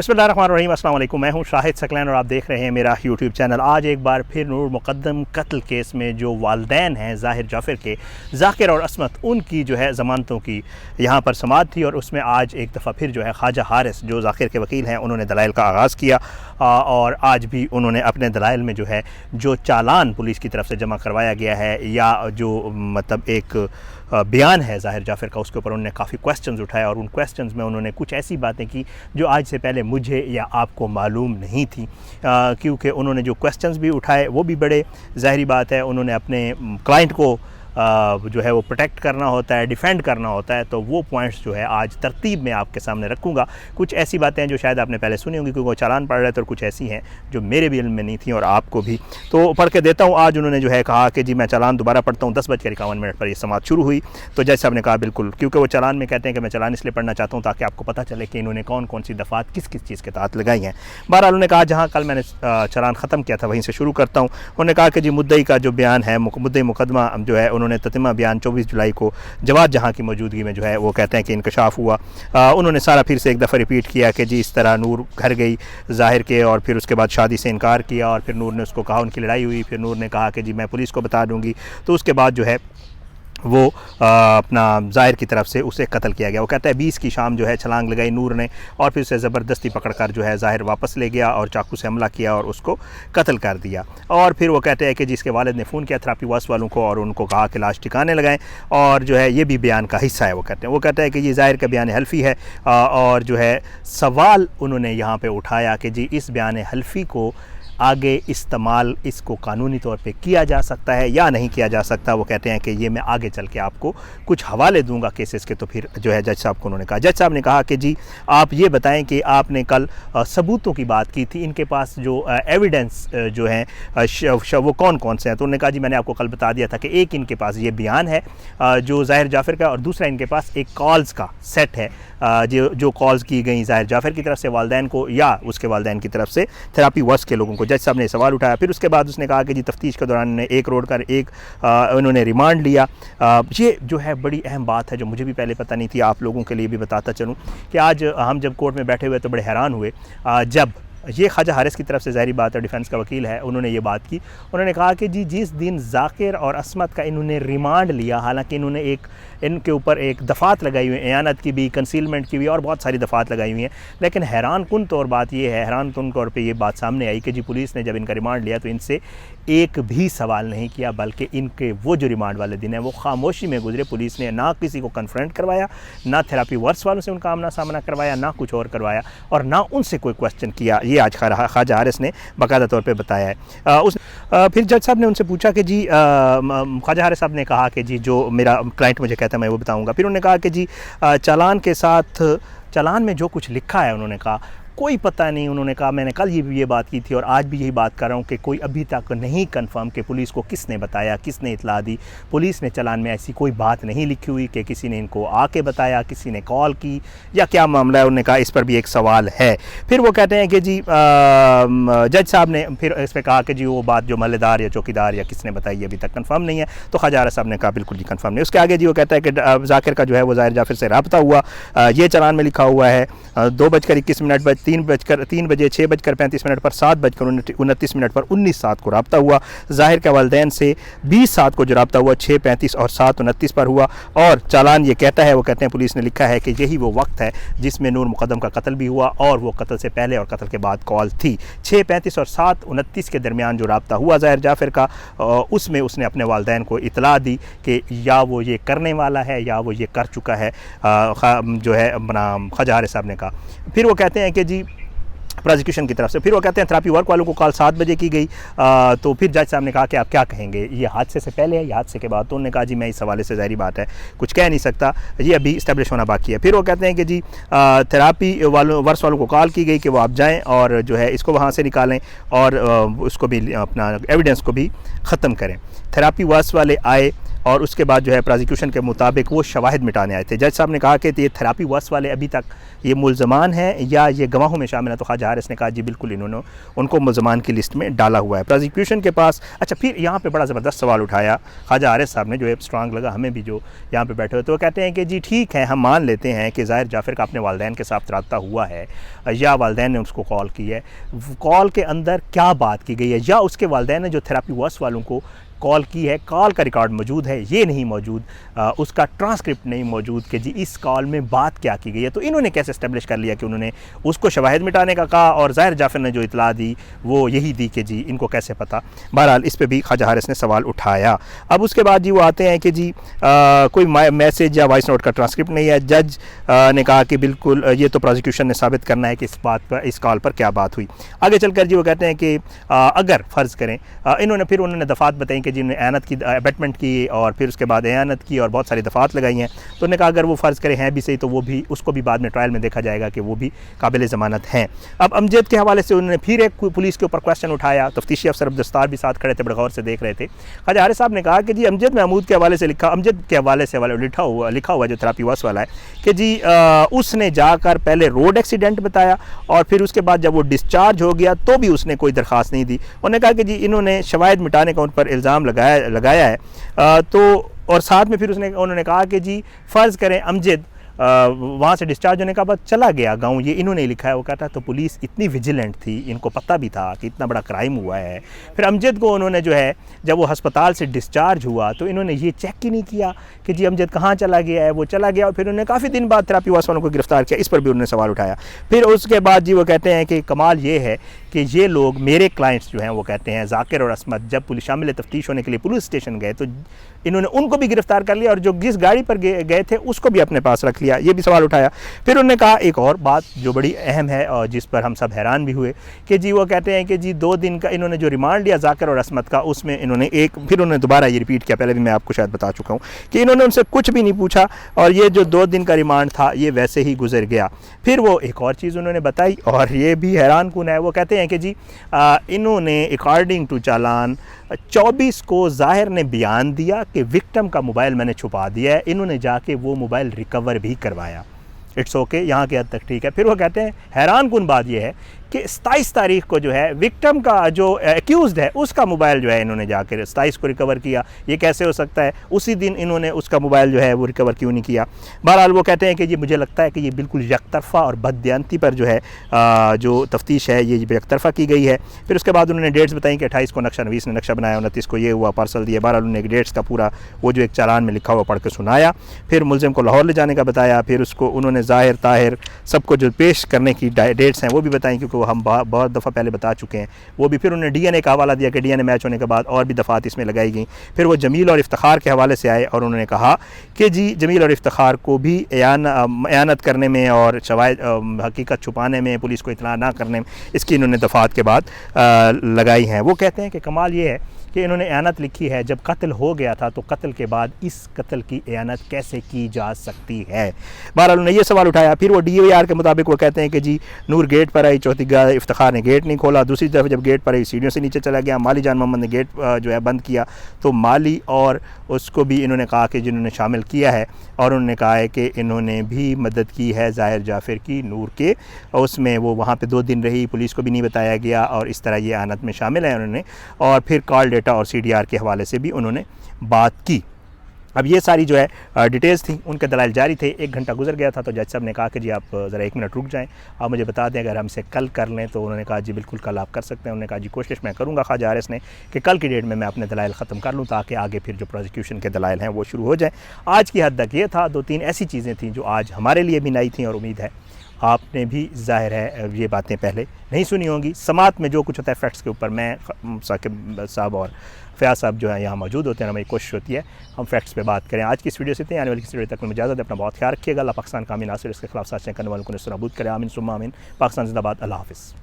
बिस्मिल्लाहिर्रहमानिर्रहीम, अस्सलाम वालेकुम। मैं हूं शाहिद सकलैन और आप देख रहे हैं मेरा यूट्यूब चैनल। आज एक बार फिर नूर मुक़द्दम कत्ल केस में जो वालिदैन हैं ज़ाहिर जाफ़र के, ज़ाकिर और असमत, उनकी जो है ज़मानतों की यहाँ पर समाअत थी और उसमें आज एक दफ़ा फिर जो है ख्वाजा हारिस जो ज़ाकिर के वकील हैं उन्होंने दलाइल का आगाज़ किया और आज भी उन्होंने अपने दलाइल में जो है जो चालान पुलिस की तरफ से जमा करवाया गया है या जो मतलब एक बयान है ज़ाहिर जाफ़र का, उसके ऊपर उन्होंने काफ़ी क्वेश्चंस उठाए और उन क्वेश्चंस में उन्होंने कुछ ऐसी बातें की जो आज से पहले मुझे या आपको मालूम नहीं थी, क्योंकि उन्होंने जो क्वेश्चंस भी उठाए वो भी बड़े ज़ाहिरी बात है उन्होंने अपने क्लाइंट को जो है वो प्रोटेक्ट करना होता है, डिफ़ेंड करना होता है। तो वो पॉइंट्स जो है आज तरतीब में आपके सामने रखूँगा। कुछ ऐसी बातें हैं जो शायद आपने पहले सुनी होंगी क्योंकि वो चालान पढ़ रहे थे और कुछ ऐसी हैं जो मेरे भी इल्म में नहीं थी और आपको भी। तो पढ़ के देता हूँ। आज उन्होंने जो है कहा कि जी मैं चालान दोबारा पढ़ता हूँ। 10:51 पर ये समाअत शुरू हुई तो जज साहब ने कहा बिल्कुल, क्योंकि वो चालान में कहते हैं कि मैं चालान इसलिए पढ़ना चाहता हूँ ताकि आपको पता चले कि इन्होंने कौन कौन सी दफ़ात किस किस चीज़ के तहत लगाई हैं। बहरहाल उन्होंने कहा जहाँ कल मैंने चालान ख़त्म किया था वहीं से शुरू करता हूँ। उन्होंने कहा कि जी मुद्दई का जो बयान है, मुद्दई मुकदमा जो है, उन्होंने ततिमा बयान 24 जुलाई को जवाद जहाँ की मौजूदगी में जो है वो कहते हैं कि इंकशाफ हुआ। उन्होंने सारा फिर से एक दफ़ा रिपीट किया कि जी इस तरह नूर घर गई ज़ाहिर के और फिर उसके बाद शादी से इनकार किया और फिर नूर ने उसको कहा, उनकी लड़ाई हुई, फिर नूर ने कहा कि जी मैं पुलिस को बता दूँगी। तो उसके बाद जो है वो अपना ज़ाहिर की तरफ से उसे कत्ल किया गया। वो कहता है 20 की शाम जो है छलांग लगाई नूर ने और फिर उसे ज़बरदस्ती पकड़कर जो है ज़ाहिर वापस ले गया और चाकू से हमला किया और उसको कत्ल कर दिया। और फिर वो कहते हैं कि जिसके वालिद ने फ़ोन किया थेरेपी वर्स वालों को और उनको कहा कि लाश ठिकाने लगाएं और जो है ये भी बयान का हिस्सा है। वो कहते हैं कि ये ज़ाहिर का बयान हल्फी है और जो है सवाल उन्होंने यहाँ पर उठाया कि जी इस बयान हल्फी को आगे इस्तेमाल इसको कानूनी तौर पे किया जा सकता है या नहीं किया जा सकता। वो कहते हैं कि ये मैं आगे चल के आपको कुछ हवाले दूंगा केसेस के। तो फिर जो है जज साहब को उन्होंने कहा, जज साहब ने कहा कि जी आप ये बताएं कि आपने कल सबूतों की बात की थी, इनके पास जो एविडेंस जो हैं वो कौन कौन से हैं। तो उन्होंने कहा जी मैंने आपको कल बता दिया था कि एक इनके पास ये बयान है जो ज़ाहिर जाफ़र का और दूसरा इनके पास एक कॉल्स का सेट है जो कॉल्स की गई ज़ाहिर जाफ़र की तरफ से वालिदैन को या उसके वालिदैन की तरफ से थेरेपी वर्स के लोगों को। जज साहब ने सवाल उठाया। फिर उसके बाद उसने कहा कि जी तफ्तीश के दौरान उन्होंने एक रोड कर एक उन्होंने रिमांड लिया। ये जो है बड़ी अहम बात है जो मुझे भी पहले पता नहीं थी, आप लोगों के लिए भी बताता चलूँ कि आज हम जब कोर्ट में बैठे हुए तो बड़े हैरान हुए जब ये ख्वाजा हारिस की तरफ से ज़ाहिरी बात है डिफेंस का वकील है, उन्होंने ये बात की। उन्होंने कहा कि जी जिस दिन ज़ाकिर और असमत का इन्होंने रिमांड लिया, हालांकि इन्होंने इनके ऊपर एक दफ़ात लगाई हुई है, एयानत की भी, कंसीलमेंट की भी और बहुत सारी दफ़ात लगाई हुई हैं, लेकिन हैरान कुन तौर बात ये है, हैरान कुन तौर पे ये बात सामने आई कि जी पुलिस ने जब इनका रिमांड लिया तो इनसे एक भी सवाल नहीं किया, बल्कि इनके वो जो रिमांड वाले दिन हैं वो खामोशी में गुजरे। पुलिस ने ना किसी को कन्फ्रंट करवाया, ना थेरेपी वर्स वालों से उनका आमना सामना करवाया, ना कुछ और करवाया और ना उनसे कोई क्वेश्चन किया। ये आज ख्वाजा हारिस ने बाकायदा तौर पे बताया है। फिर जज साहब ने उनसे पूछा कि जी ख्वाजा हारिस साहब ने कहा कि जी जो मेरा क्लाइंट मुझे कहता है मैं वो बताऊंगा। फिर उन्होंने कहा कि जी चालान के साथ चालान में जो कुछ लिखा है उन्होंने कहा कोई पता नहीं। उन्होंने कहा मैंने कल ये बात की थी और आज भी यही बात कर रहा हूँ कि कोई अभी तक नहीं कंफर्म कि पुलिस को किसने बताया, किसने इतला दी। पुलिस ने चालान में ऐसी कोई बात नहीं लिखी हुई कि किसी ने इनको आके बताया, किसी ने कॉल की या क्या मामला है। उन्होंने कहा इस पर भी एक सवाल है। फिर वो कहते हैं कि जी जज साहब ने फिर इस पर कहा कि जी वो बात जो महल्लेदार या चौकीदार या किसने बताई अभी तक कन्फर्म नहीं है। तो ख्वाजा हारिस साहब ने कहा बिल्कुल जी कन्फर्म नहीं। उसके आगे जी वो कहता है कि ज़ाकिर का जो है वो ज़ाहिर जाफ़र से रब्ता हुआ, ये चालान में लिखा हुआ है 2:21 3 बजे 6:35 पर 7:29 पर 19/7 को रब्ता हुआ। ज़ाहिर के वालिदैन से 20/7 को जो रब्ता हुआ 6:35 और 7:29 पर हुआ। और चालान ये कहता है, वो कहते हैं पुलिस ने लिखा है कि यही वो वक्त है जिसमें नूर मुक़द्दम का कत्ल भी हुआ और वो कत्ल से पहले और कत्ल के बाद कॉल थी। 6:35 और 7:29 के दरमियान जो रब्ता हुआ ज़ाहिर जाफ़र का, उसमें उसने अपने वालिदैन को इतला दी कि या वो ये करने वाला है या वो ये कर चुका है, जो है अपना ख्वाजा हारिस साहब ने कहा। फिर वो कहते हैं कि जी प्रोसिक्यूशन की तरफ से, फिर वो कहते हैं थेरेपी वर्क वालों को कॉल 7 बजे की गई। तो फिर जज साहब ने कहा कि आप क्या कहेंगे, ये हादसे से पहले है या हादसे के बाद। तो उन्होंने कहा जी मैं इस हवाले से ज़ाहिरी बात है कुछ कह नहीं सकता, ये अभी इस्टेब्लिश होना बाकी है। फिर वो कहते हैं कि जी थेरेपी वर्स वालों को कॉल की गई कि वो आप जाएँ और जो है इसको वहाँ से निकालें और उसको भी अपना एविडेंस को भी ख़त्म करें। थेरेपी वर्स वाले आए और उसके बाद जो है प्रोसिक्यूशन के मुताबिक वो शवाहिद मिटाने आए थे। जज साहब ने कहा कि ये थेरापी वर्क्स वाले अभी तक ये मुल्ज़मान हैं या ये गवाहों में शामिल है, तो ख्वाजा हारिस ने कहा जी बिल्कुल इन्होंने उनको मुल्ज़मान की लिस्ट में डाला हुआ है। प्रोसिक्यूशन के पास अच्छा फिर यहाँ पे बड़ा ज़बरदस्त सवाल उठाया ख्वाजा हारिस साहब ने, जो है स्ट्रांग लगा हमें भी जो यहाँ पे बैठे हुए, तो वो कहते हैं कि जी ठीक है, हम मान लेते हैं कि ज़ाहिर जाफ़र का अपने वालिदैन के साथ रब्ता हुआ है या वालिदैन ने उसको कॉल की है, कॉल के अंदर क्या बात की गई है, या उसके वालिदैन ने जो थेरापी वर्क्स वालों को कॉल की है, कॉल का रिकॉर्ड मौजूद है, ये नहीं मौजूद, उसका ट्रांसक्रिप्ट नहीं मौजूद कि जी इस कॉल में बात क्या की गई है। तो इन्होंने कैसे इस्टेब्लिश कर लिया कि उन्होंने उसको शवाहिद मिटाने का कहा और ज़ाहिर जाफ़र ने जो इतला दी वो यही दी कि जी इनको कैसे पता। बहरहाल इस पर भी ख्वाजा हारिस ने सवाल उठाया। अब उसके बाद जी वो आते हैं कि जी कोई मैसेज या वॉइस नोट का ट्रांसक्रिप्ट नहीं है। जज ने कहा कि बिल्कुल ये तो प्रोसिक्यूशन ने साबित करना है कि इस बात पर, इस कॉल पर क्या बात हुई। आगे चलकर जी वो कहते हैं कि अगर फ़र्ज़ करें उन्होंने दफ़ात बताई कि जिन्होंने एनत की अबेटमेंट की और फिर उसके बाद एनत की और बहुत सारी दफ़ात लगाई हैं, तो उन्होंने कहा अगर वो फ़र्ज़ करें हैं भी सही तो वो भी उसको भी बाद में ट्रायल में देखा जाएगा कि वो भी काबिल ज़मानत हैं। अब अमजद के हवाले से उन्होंने फिर एक पुलिस के ऊपर क्वेश्चन उठाया। तफ्तीशी अफसर अब्दुस्तार भी साथ खड़े थे, बड़े गौर से देख रहे थे। ख्वाजा हारिस साहब ने कहा कि जी अमजद महमूद के हवाले से लिखा हुआ जो थेरापी वर्क्स वाला है कि जी उसने जाकर पहले रोड एक्सीडेंट बताया और फिर उसके बाद जब वो डिस्चार्ज हो गया तो भी उसने कोई दरख्वास्त नहीं दी। उन्होंने कहा कि जी इन्होंने शवाहिद मिटाने का उन पर इल्ज़ाम लगाया है। तो और साथ में फिर उन्होंने कहा कि जी फ़र्ज़ करें अमजद वहाँ से डिस्चार्ज होने का बाद चला गया गांव, ये इन्होंने लिखा है। वो कहता तो पुलिस इतनी विजिलेंट थी, इनको पता भी था कि इतना बड़ा क्राइम हुआ है। फिर अमजद को उन्होंने जो है जब वो अस्पताल से डिस्चार्ज हुआ तो इन्होंने ये चेक ही नहीं किया कि जी अमजद कहाँ चला गया है। वो चला गया और फिर उन्होंने काफ़ी दिन बाद थेरापी वर्क्स वालों को गिरफ्तार किया। इस पर भी उन्होंने सवाल उठाया। फिर उसके बाद जी वो कहते हैं कि कमाल ये है कि ये लोग मेरे क्लाइंट्स जो हैं वो कहते हैं ज़ाकिर और असमत जब पुलिस शामिल तफ्तीश होने के लिए पुलिस स्टेशन गए तो इन्होंने उनको भी गिरफ्तार कर लिया और जो जिस गाड़ी पर गए थे उसको भी अपने पास रख लिया। ये भी सवाल उठाया। फिर उन्होंने कहा एक और बात जो बड़ी अहम है और जिस पर हम सब हैरान भी हुए कि जी वो कहते हैं कि जी 2 दिन का इन्होंने जो रिमांड लिया ज़ाकिर और असमत का, उसमें इन्होंने फिर उन्होंने दोबारा ये रिपीट किया, पहले भी मैं आपको शायद बता चुका हूँ कि इन्होंने उनसे कुछ भी नहीं पूछा और ये जो 2 दिन का रिमांड था ये वैसे ही गुजर गया। फिर वो एक और चीज़ उन्होंने बताई और ये भी हैरान कुन है। वो कहते हैं कि जी इन्होंने अकॉर्डिंग टू चालान 24 को ज़ाहिर ने बयान दिया कि विक्टिम का मोबाइल मैंने छुपा दिया है, इन्होंने जाके वो मोबाइल रिकवर भी करवाया। इट्स ओके, यहाँ के हद तक ठीक है। फिर वो कहते हैं हैरान कुन बात यह है कि 27 तारीख को जो है विक्टिम का जो एक्यूज़्ड है उसका मोबाइल जो है इन्होंने जाकर 27 को रिकवर किया। ये कैसे हो सकता है? उसी दिन इन्होंने उसका मोबाइल जो है वो रिकवर क्यों नहीं किया? बहरहाल वो कहते हैं कि ये मुझे लगता है कि ये बिल्कुल यकतरफ़ा और बददियानती पर जो है जो तफ्तीश है ये यकतरफ़ा की गई है। फिर उसके बाद उन्होंने डेट्स बताई कि 28 को नवीस ने नक्शा बनाया, 29 को ये हुआ, पार्सल दिया। बहरहाल उन्होंने डेट्स का पूरा वो जो एक चालान में लिखा हुआ पढ़ के सुनाया। फिर मुलज़िम को लाहौर ले जाने का बताया। फिर उसको उन्होंने ज़ाहिर ताहिर सबको जो पेश करने की डेट्स हैं वो भी बताई, क्योंकि वो हम बहुत दफ़ा पहले बता चुके हैं वो भी। फिर उन्होंने डीएनए का हवाला दिया कि डीएनए मैच होने के बाद और भी दफ़ात इसमें लगाई गई। फिर वो जमील और इफ्तिखार के हवाले से आए और उन्होंने कहा कि जी जमील और इफ्तिखार को भी एयानत करने में और शवाहिद हकीकत छुपाने में, पुलिस को इत्तला ना करने में, इसकी इन्होंने दफ़ात के बाद लगाई हैं। वो कहते हैं कि कमाल ये है कि इन्होंने एयानत लिखी है, जब कत्ल हो गया था तो कत्ल के बाद इस कत्ल की एयानत कैसे की जा सकती है? बहरहाल उन्होंने ये सवाल उठाया। फिर वो DVR के मुताबिक वो कहते हैं कि जी नूर गेट पर आई, चौथी इफ्तिखार ने गेट नहीं खोला। दूसरी तरफ जब गेट पर आई सीढ़ियों से नीचे चला गया। माली जान मोहम्मद ने गेट जो है बंद किया, तो माली और उसको भी इन्होंने कहा कि जिन्होंने शामिल किया है और उन्होंने कहा है कि इन्होंने भी मदद की है ज़ाहिर जाफ़र की नूर के, उसमें वो वहाँ पे 2 दिन रही, पुलिस को भी नहीं बताया गया और इस तरह ये आनत में शामिल है उन्होंने। और फिर कॉल डेटा और CDR के हवाले से भी उन्होंने बात की। अब ये सारी जो है डिटेल्स थी, उनके दलाइल जारी थे। 1 घंटा गुजर गया था तो जज साहब ने कहा कि जी आप ज़रा 1 मिनट रुक जाएं, आप मुझे बता दें अगर हमसे कल कर लें। तो उन्होंने कहा जी बिल्कुल कल आप कर सकते हैं। उन्होंने कहा जी कोशिश मैं करूँगा ख्वाजा हारिस ने कि कल की डेट में मैं अपने दलाइल ख़त्म कर लूँ ताकि आगे फिर जो प्रोसिक्यूशन के दलाइल हैं वो शुरू हो जाएँ। आज की हद तक ये था। 2-3 ऐसी चीज़ें थी जो आज हमारे लिए भी नई थी और उम्मीद है आपने भी ज़ाहिर है ये बातें पहले नहीं सुनी होंगी। समात में जो कुछ होता है फैक्ट्स के ऊपर, मैं साकिब साहब और फ़याज़ साहब जो है यहाँ मौजूद होते हैं, हमारी कोशिश होती है हम फैक्ट्स पे बात करें। आज की इस वीडियो से इतनी, आने वाली किसी वीडियो तक में इजाज़त है। अपना बहुत ख्याल रखिएगा। अल्लाह पाकिस्तान का आमीन नासिर, इसके खिलाफ साजिशें करने वालों को नस्र नाबूद करे। आमीन सुम्मा आमीन। पाकिस्तान जिंदाबाद। अल्लाह हाफ़िज़।